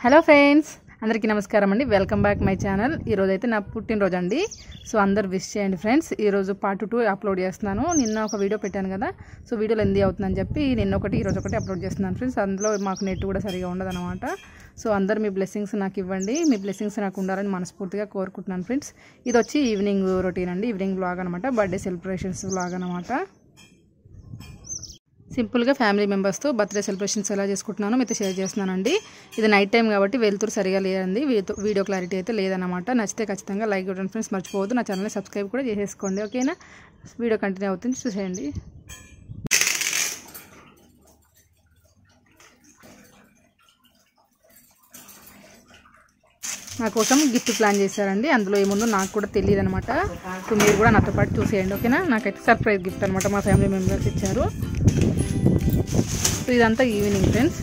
Hello friends, అందరికీ నమస్కారం అండి. Welcome back my channel. ఈరోజు అయితే నా పుట్టినరోజు అండి. సో అందరు విష్ చేయండి ఫ్రెండ్స్. ఈరోజు Part-2 అప్లోడ్ చేస్తున్నాను. నిన్న ఒక వీడియో పెట్టాను కదా, సో వీడియోలో ఎందు అవుతుందని చెప్పి నిన్న ఒకటి ఈరోజు ఒకటి అప్లోడ్ చేస్తున్నాను ఫ్రెండ్స్. అందులో మాకు నెట్ కూడా సరిగా ఉండదన్నమాట. సో అందరు మీ బ్లెస్సింగ్స్ నాకు ఇవ్వండి. మీ బ్లెస్సింగ్స్ నాకు ఉండాలని మనస్ఫూర్తిగా కోరుకుంటున్నాను ఫ్రెండ్స్. ఇది వచ్చి ఈవినింగ్ రొటీన్ అండి, ఈవినింగ్ వ్లాగ్ అనమాట, బర్త్డే సెలబ్రేషన్స్ వ్లాగ్ అనమాట. సింపుల్గా ఫ్యామిలీ మెంబర్స్తో బర్త్డే సెలబ్రేషన్స్ ఎలా చేసుకుంటున్నానో మీతో షేర్ చేస్తున్నానండి. ఇది నైట్ టైం కాబట్టి వెలుతురు సరిగా లేదండి, వీడియో క్లారిటీ అయితే లేదన్నమాట. నచ్చితే ఖచ్చితంగా లైక్ ఇవ్వండి ఫ్రెండ్స్, మర్చిపోవద్దు. నా ఛానల్ని సబ్స్క్రైబ్ కూడా చేసేసుకోండి, ఓకేనా? వీడియో కంటిన్యూ అవుతుంది, చూసేయండి. నా కోసం గిఫ్ట్ ప్లాన్ చేశారండి. అందులో ఏముందో నాకు కూడా తెలియదు అనమాట. సో మీరు కూడా నాతో పాటు చూసేయండి, ఓకేనా? నాకైతే సర్ప్రైజ్ గిఫ్ట్ అనమాట, మా ఫ్యామిలీ మెంబర్స్ ఇచ్చారు. సో ఇదంతా ఈవినింగ్ ఫ్రెండ్స్.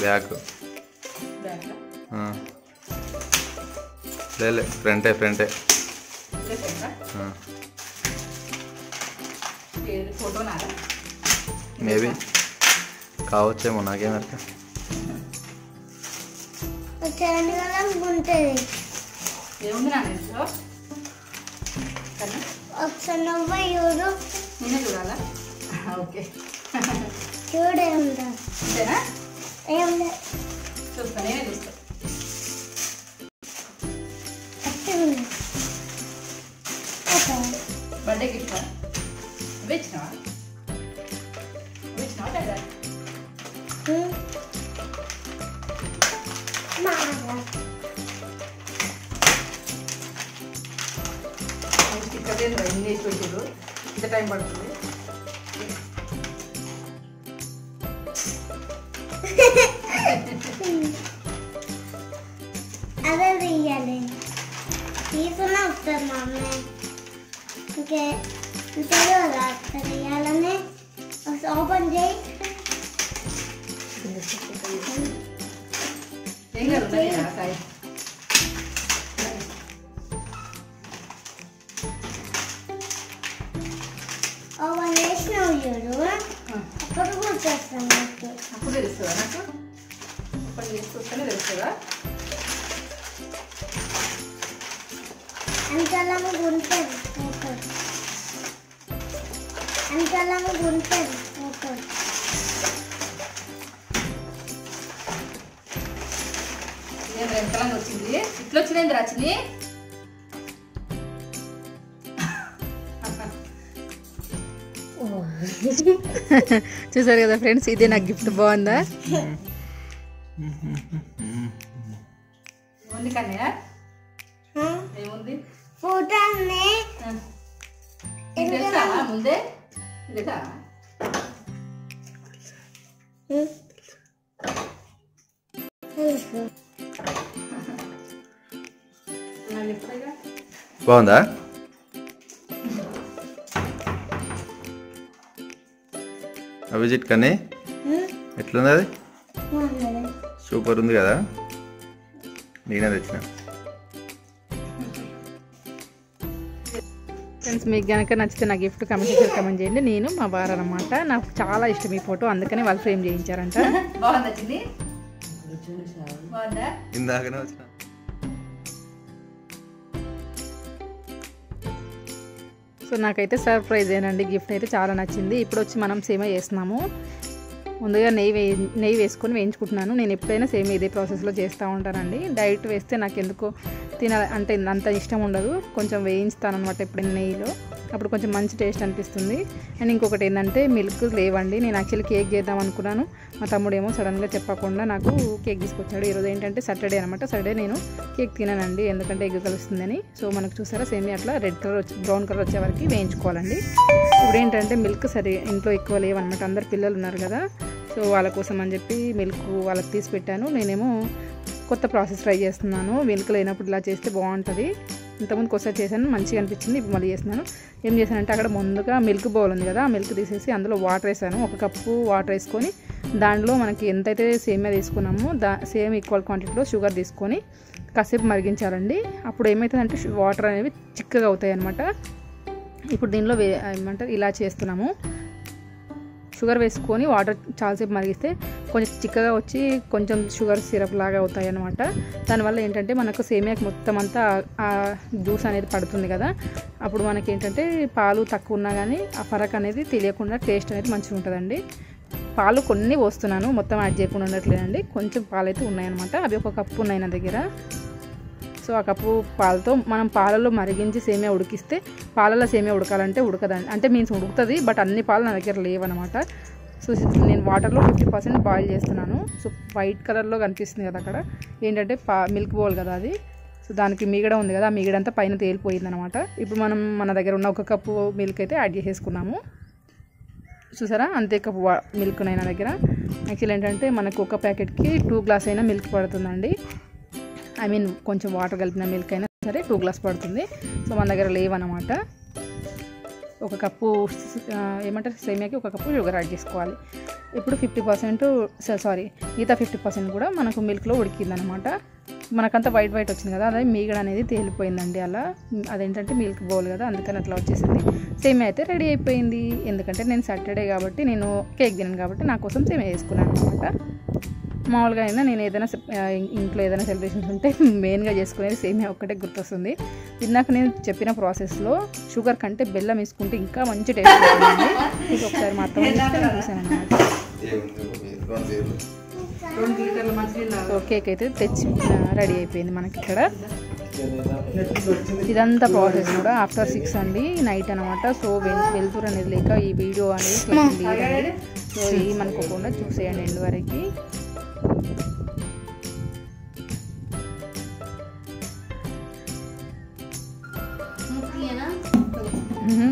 బ్యాగ్ ఫ్రంటే మేబీ కావచ్చేమో, నాకేమర్థం. ఏముంది నా ఒకసారి నువ్వు చూడు, నేనే చూడాలా? ఓకే, చూడే ఉందా? అంతేనా? ఏం చూస్తా, నేనే చూస్తా. బర్త్డే గిఫ్ట్ ఇచ్చినావా? కదా ఇంగ్లీష్ పెట్టారు, ఇంత టైం పడుతుంది. అదే తీయాలి, తీసుకున్నా వస్తుంది మా అమ్మ. ఇంకే తెలియదా తీయాలని? ఓపెన్ చేయి. ఏం కాదు సాయి. ఓపెన్ చేసినావు చూడు, అప్పుడు కూర్చొస్తాను నాకు. అప్పుడు తెలుస్తుందా? నాకు అప్పుడు చేసుకొస్తేనే తెలుస్తుందా? అంతలాగా గుంటుంది ఓపెన్, అంతలాగా గుంటుంది ఓపెన్. ఎంతలాగా వచ్చింది? ఇట్లా వచ్చింది రాచింది. చూసారు కదా ఫ్రెండ్స్, ఇదే నాకు గిఫ్ట్. బాగుందా? ఏముంది కన్నయ్య? ఏముంది? ఫోటోనే తెలుసా ముందే? తెలుసా? బాగుందా? అభిజిత్ కానీ ఎట్లుంది? అది సూపర్ ఉంది కదా, నేనే తెచ్చిన. ఫ్రెండ్స్, మీకు కనుక నచ్చితే నా గిఫ్ట్ కమెంట్ చేయండి. నేను మా వారు అనమాట, నాకు చాలా ఇష్టం ఈ ఫోటో, అందుకని వాళ్ళు ఫ్రేమ్ చేయించారంట. ఇందాకనే వచ్చిన. సో నాకైతే సర్ప్రైజ్ ఏనండి, గిఫ్ట్ అయితే చాలా నచ్చింది. ఇప్పుడు వచ్చి మనం సేమియా చేస్తున్నాము. ముందుగా నెయ్యి వేసుకొని వేయించుకుంటున్నాను. నేను ఎప్పుడైనా సేమ్ ఇదే ప్రాసెస్లో చేస్తూ ఉంటానండి. డైరెక్ట్ వేస్తే నాకు ఎందుకో అంటే అంత ఇష్టం ఉండదు. కొంచెం వేయించుతాను అనమాట ఎప్పుడైనా నెయ్యిలో, అప్పుడు కొంచెం మంచి టేస్ట్ అనిపిస్తుంది. అండ్ ఇంకొకటి ఏంటంటే మిల్క్ లేవండి. నేను యాక్చువల్లీ కేక్ చేద్దాం అనుకున్నాను. మా తమ్ముడేమో సడన్గా చెప్పకుండా నాకు కేక్ తీసుకొచ్చాడు. ఈరోజు ఏంటంటే సాటర్డే అనమాట. సాటర్డే నేను కేక్ తినానండి, ఎందుకంటే ఎగ్ కలుస్తుందని. సో మనకు చూసారా సేమియా అట్లా రెడ్ కలర్ బ్రౌన్ కలర్ వచ్చే వరకు వేయించుకోవాలండి. ఇప్పుడు ఏంటంటే మిల్క్ ఇంట్లో ఎక్కువ లేవన్నమాట, అందరు పిల్లలు ఉన్నారు కదా, సో వాళ్ళ కోసం అని చెప్పి మిల్క్ వాళ్ళకి తీసి పెట్టాను. నేనేమో కొత్త ప్రాసెస్ ట్రై చేస్తున్నాను. మిల్క్ లేనప్పుడు ఇలా చేస్తే బాగుంటుంది. ఇంతకుముందు ఒకసారి చేశాను, మంచిగా అనిపించింది. ఇప్పుడు మళ్ళీ చేస్తున్నాను. ఏం చేశానంటే అక్కడ ముందుగా మిల్క్ బౌల్ ఉంది కదా, ఆ మిల్క్ తీసేసి అందులో వాటర్ వేసాను. 1 కప్పు వాటర్ వేసుకొని దాంట్లో మనకి ఎంతైతే సేమియా తీసుకున్నామో సేమ్ ఈక్వల్ క్వాంటిటీలో షుగర్ తీసుకొని కాసేపు మరిగించాలండి. అప్పుడు ఏమవుతుందంటే వాటర్ అనేవి చిక్కగా అవుతాయి అన్నమాట. ఇప్పుడు దీనిలో ఏమంటారు ఇలా చేస్తున్నాము. షుగర్ వేసుకొని వాటర్ చాలాసేపు మరిగిస్తే కొంచెం చిక్కగా వచ్చి కొంచెం షుగర్ సిరప్ లాగా అవుతాయి అన్నమాట. దానివల్ల ఏంటంటే మనకు సేమియాకి మొత్తం అంతా ఆ జ్యూస్ అనేది పడుతుంది కదా, అప్పుడు మనకి ఏంటంటే పాలు తక్కువ ఉన్నా కానీ ఆ ఫరక్ అనేది తెలియకుండా టేస్ట్ అనేది మంచిగా ఉంటుందండి. పాలు కొన్ని పోస్తున్నాను, మొత్తం యాడ్ చేయకుండా ఉండట్లేదండి. కొంచెం పాలు అయితే ఉన్నాయన్నమాట, అవి 1 కప్పు ఉన్నాయి నా దగ్గర. సో ఆ కప్పు పాలతో మనం పాలలో మరిగించి సేమియా ఉడికిస్తే, పాలలో సేమియా ఉడకాలంటే ఉడకదండి, అంటే మీన్స్ ఉడుకుతుంది, బట్ అన్ని పాలు నా దగ్గర లేవన్నమాట. సో నేను వాటర్లో 50% బాయిల్ చేస్తున్నాను. సో వైట్ కలర్లో కనిపిస్తుంది కదా అక్కడ, ఏంటంటే మిల్క్ బౌల్ కదా అది. సో దానికి మీగడ ఉంది కదా, ఆ మీగడంతా పైన తేలిపోయిందనమాట. ఇప్పుడు మనం మన దగ్గర ఉన్న 1 కప్పు మిల్క్ అయితే యాడ్ చేసేసుకున్నాము. చూసారా, అంతే కప్పు మిల్క్ ఉన్నాయి నా దగ్గర. యాక్చువల్ ఏంటంటే మనకు ఒక ప్యాకెట్కి 2 గ్లాస్ అయినా మిల్క్ పడుతుందండి. ఐ మీన్ కొంచెం వాటర్ కలిపిన మిల్క్ అయినా సరే 2 గ్లాస్ పడుతుంది. సో మన దగ్గర లేవన్నమాట. 1 కప్పు ఏమంటారు సేమియాకి 1 కప్పు షుగర్ యాడ్ చేసుకోవాలి. ఇప్పుడు 50% మిగతా 50% కూడా మనకు మిల్క్లో ఉడికిందనమాట. మనకంతా వైట్ వచ్చింది కదా, అదే మీగడ అనేది తేలిపోయిందండి. అలా అదేంటంటే మిల్క్ బౌల్ కదా, అందుకని అట్లా వచ్చేసింది. సేమియా అయితే రెడీ అయిపోయింది. ఎందుకంటే నేను సాటర్డే కాబట్టి, నేను కేక్ తిన్నాను కాబట్టి నా కోసం సేమియా చేసుకున్నాను అనమాట. మామూలుగా అయినా నేను ఏదైనా ఇంట్లో ఏదైనా సెలబ్రేషన్స్ ఉంటే మెయిన్గా చేసుకునేది సేమియా ఒక్కటే గుర్తొస్తుంది. ఇందాక నేను చెప్పిన ప్రాసెస్లో షుగర్ కంటే బెల్లం వేసుకుంటే ఇంకా మంచి టేస్ట్ వస్తుంది. ఇది ఒకసారి మాత్రం చూసాను అనమాట. సో కేక్ అయితే తెచ్చి రెడీ అయిపోయింది మనకి ఇక్కడ. ఇదంతా ప్రాసెస్ కూడా ఆఫ్టర్ 6 అండి, నైట్ అనమాట. సో వెళ్తురు అనేది లేక ఈ వీడియో అనేది తీయడండి. సో ఏమనుకోకుండా చూసేయండి ఎండ్ వరకు.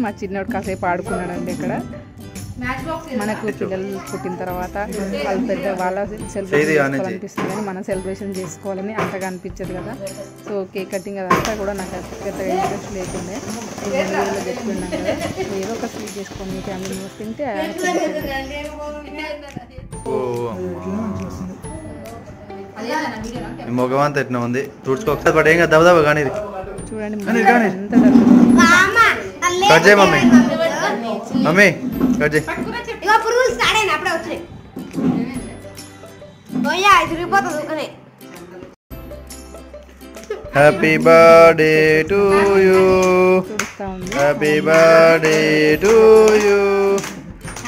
మా చిన్నోడు కాసేపు ఆడుకున్నాడండి ఇక్కడ. మనకు పిల్లలు పుట్టిన తర్వాత వాళ్ళు పెద్ద వాళ్ళ సెలబ్రేషన్ చేసుకోవాలనిపిస్తుంది కానీ మనం సెలబ్రేషన్ చేసుకోవాలని అంతగా అనిపించదు కదా. సో కేక్ కటింగ్ అదంతా కూడా నాకు పెద్దగా ఇంట్రెస్ట్ లేకుండే. నేను చెప్పుకున్నాను కదా, ఏదో ఒక స్వీట్ చేసుకొని మీ ఫ్యామిలీ మెంబర్స్ తింటే మొగం అంతా ఎట్లా ఉంది తుడుచుకో ఒకసారి, బట్ ఏం కదా దబదబా కానీ చూడండి ఎంత కట్ చేయి మమ్మీ, మమ్మీ కట్ చేయి. Happy birthday to you, happy birthday to you,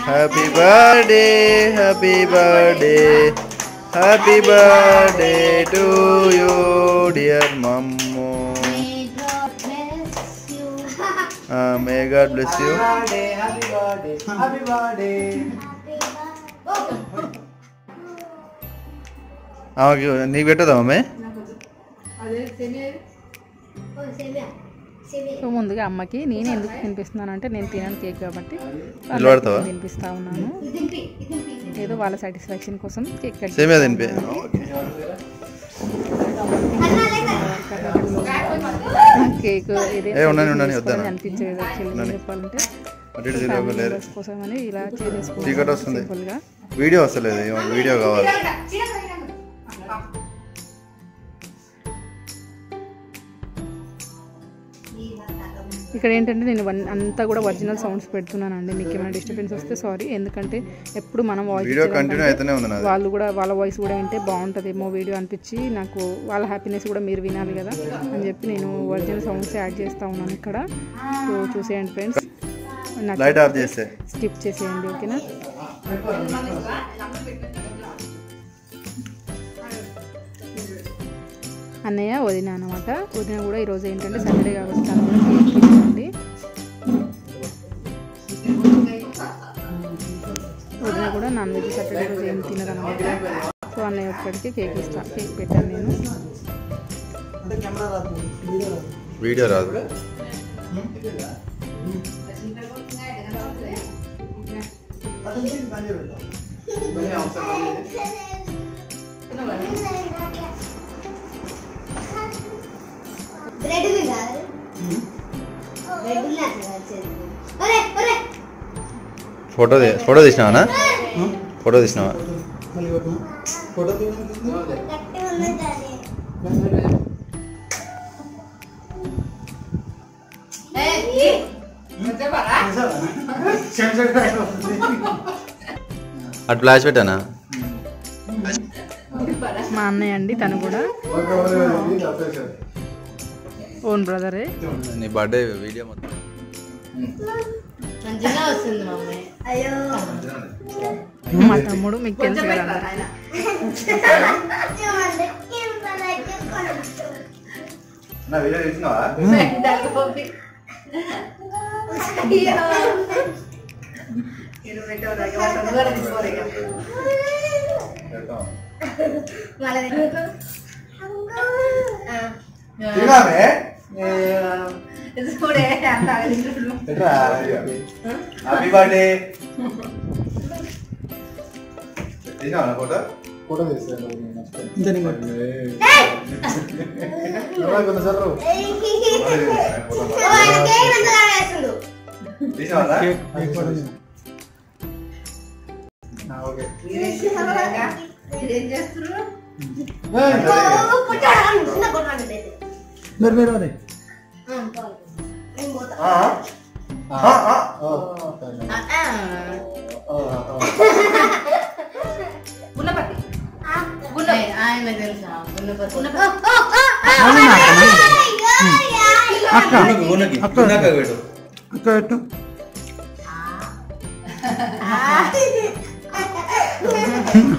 happy birthday, happy birthday, happy birthday to you dear మమ్మో. May God bless you. Happy birthday, happy birthday. నీకు పెట్టదా మమ్మీ? సో ముందుగా అమ్మకి నేను ఎందుకు తినిపిస్తున్నాను అంటే, నేను తినను కేక్ కాబట్టి తినిపిస్తా ఉన్నాను. ఏదో వాళ్ళ సాటిస్ఫాక్షన్ కోసం కేక్ కట్ సేమియా తినిపి. కేక్ అనిపించేది చెప్పాలంటే కోసం అని ఇలా చేసుకోవాలి. వీడియో వస్తలేదు, వీడియో కావాలి. ఇక్కడ ఏంటంటే నేను అంతా కూడా ఒరిజినల్ సౌండ్స్ పెడుతున్నానండి. మీకు ఏమైనా డిస్టర్బెన్స్ వస్తే సారీ, ఎందుకంటే ఎప్పుడు మనం వాయిస్ వాళ్ళు కూడా వాళ్ళ వాయిస్ కూడా వింటే బాగుంటుందేమో వీడియో అనిపించి, నాకు వాళ్ళ హ్యాపీనెస్ కూడా మీరు వినాలి కదా అని చెప్పి నేను ఒరిజినల్ సౌండ్స్ యాడ్ చేస్తూ ఉన్నాను ఇక్కడ. సో చూసేయండి ఫ్రెండ్స్, స్కిప్ చేసేయండి ఓకేనా. అన్నయ్య వదిన అనమాట. వదిన కూడా ఈరోజు ఏంటంటే సండే కాబట్టి తను కూడా కేక్ తినండి. వదిన కూడా నాన్ వెజ్ సాటర్డే రోజు ఏం తినదు అనమాట. సో అన్నయ్య ఒక్కడికి కేక్ పెట్టాను నేను. వీడియో రాదు. ఫోటో తీసినావా? ఫోటో తీసినావా? అటు ఫ్లాష్ పెట్టానా మా అన్నయ్య అండి తను కూడా ఓన్ బ్రదరే. నీ బర్త్డే వీడియో మొత్తం మంచిగా వస్తుంది మమ్మీ. అయ్యో మా తమ్ముడు మీకు తెలుసు కదా. నా వీడియో చూసినావా హ్యాపీ బర్త్డే ఫోటో ఫోటో తీస్తాను ఓకే మీరు అదే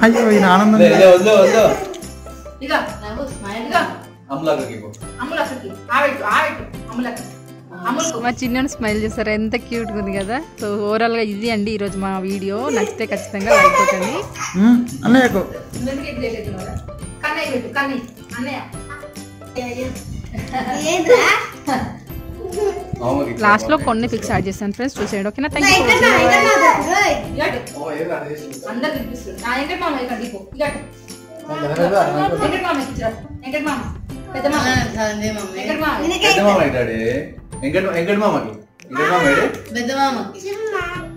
అయ్యో ఈయన ఆనందం మా చిన్న స్మైల్ చేస్తారా, ఎంత క్యూట్గా ఉంది కదా. సో ఓవరాల్గా ఇది అండి ఈరోజు మా వీడియో. నచ్చితే ఖచ్చితంగా లైక్ కొట్టండి. అన్నయ్యకు లాస్ట్ లో కొన్ని పిక్స్ యాడ్ చేస్తాను ఫ్రెండ్స్, చూసేయండి. ఓకేనా? Thank you. వెంకట మామకి పెద్ద మామకి